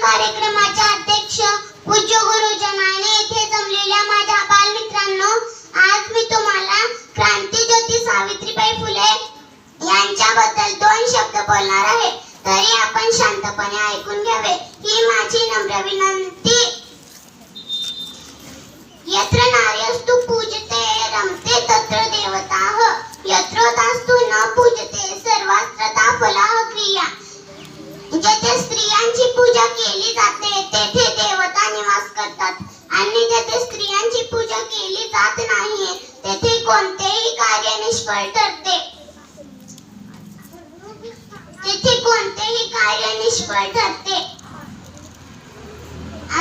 कार्यक्रमाचे अध्यक्ष पूज्य गुरुजन आणि येथे जमलेल्या माझ्या बालमित्रांनो, आज मी तुम्हाला क्रांतीज्योती सावित्रीबाई फुले यांच्याबद्दल 2 शब्द बोलणार आहे. तरी आपण शांतपणे ऐकून घ्यावे ही माझी नम्र विनंती. यत्र नार्यस्तु पूजते रमते तत्र देवताः, यत्रोतास्तु न पूजते सर्वास्त्रता फलाः क्रिया. जेथे स्त्रियांची पूजा केली जाते तेथे देवता निवास करतात आणि जेथे स्त्रियांची पूजा केली जात नाही तेथे कोणतेही कार्य निष्फळ ठरते.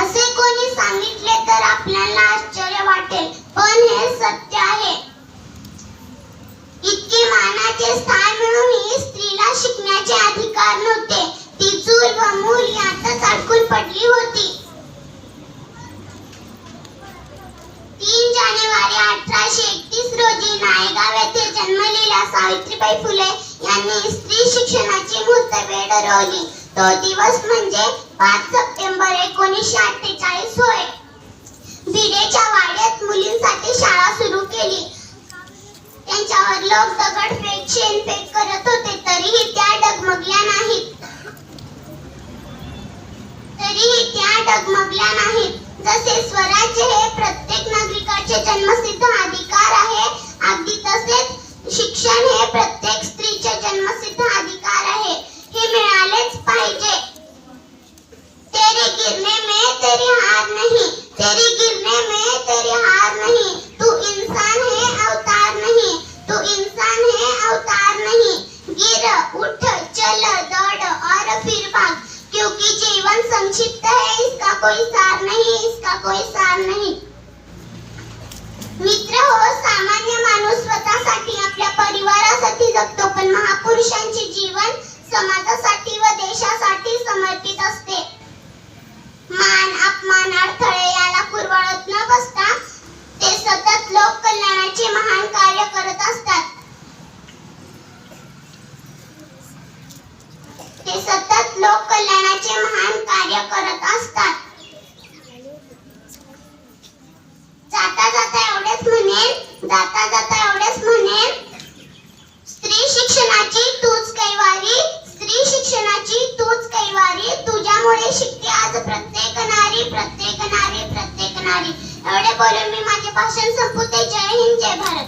असे कोणी सांगितले तर आपल्याला आश्चर्य वाटेल, पण हे सत्य आहे. इतके मानाचे स्थान मिळूनही स्त्रीला शिकण्याचे अधिकार नव्हते. ती चूल व मूल यातच अडकून पडली होती. 3 जानेवारी 1831 रोजी नायगाव येथे जन्मलेल्या सावित्रीबाई फुले यांनी स्त्री शिक्षणाची मुहूर्तमेढ ठरवली. तो दिवस म्हणजे 5 सप्टेंबर 1948 होय. भिडेच्या वाड्यात मुलींसाठी शाळा सुरू केली. त्यांच्यावर लोक दगडफेक शेणफेक करत होते, तरीही त्या डगमगल्या नाहीत. जसे स्वराज्य हे प्रत्येक नागरिकाचे जन्मसिद्ध अधिकार आहे, अगदी तसेच शिक्षण हे प्रत्येक स्त्रीचे जन्मसिद्ध अधिकार आहे. हे मिळालेच पाहिजे. तेरे गिरने में तेरी हार नहीं, तेरी गिरने में तेरी हार नहीं, तू इंसान है अवतार नहीं, तू इंसान है अवतार नहीं. गिर उठ चल दौड़ और फिर भाग, क्योंकि जीवन संक्षिप्त है, इसका कोई सार नहीं, इसका कोई सार नहीं. मित्र हो, सामान्य माणूस स्वतःसाठी आपल्या परिवारासाठी जगतो, पण महापुरुषांचे जीवन समाजासाठी व देशासाठी समर्पित असते. मान अपमान अडथळे याला कुरवाळत न बसता ते सतत लोक कल्याणाचे महान कार्य करत असतात. जाता जाता एवढेच म्हणेन, स्त्री शिक्षणाची तूच कैवारी, स्त्री शिक्षणाची तूच कैवारी, तुझ्यामुळे शिकते आज प्रत्येक नारी, प्रत्येक नारी, प्रत्येक नारी. एवढे बोलून मी माझे भाषण संपवते. जय हिंद, जय भारत.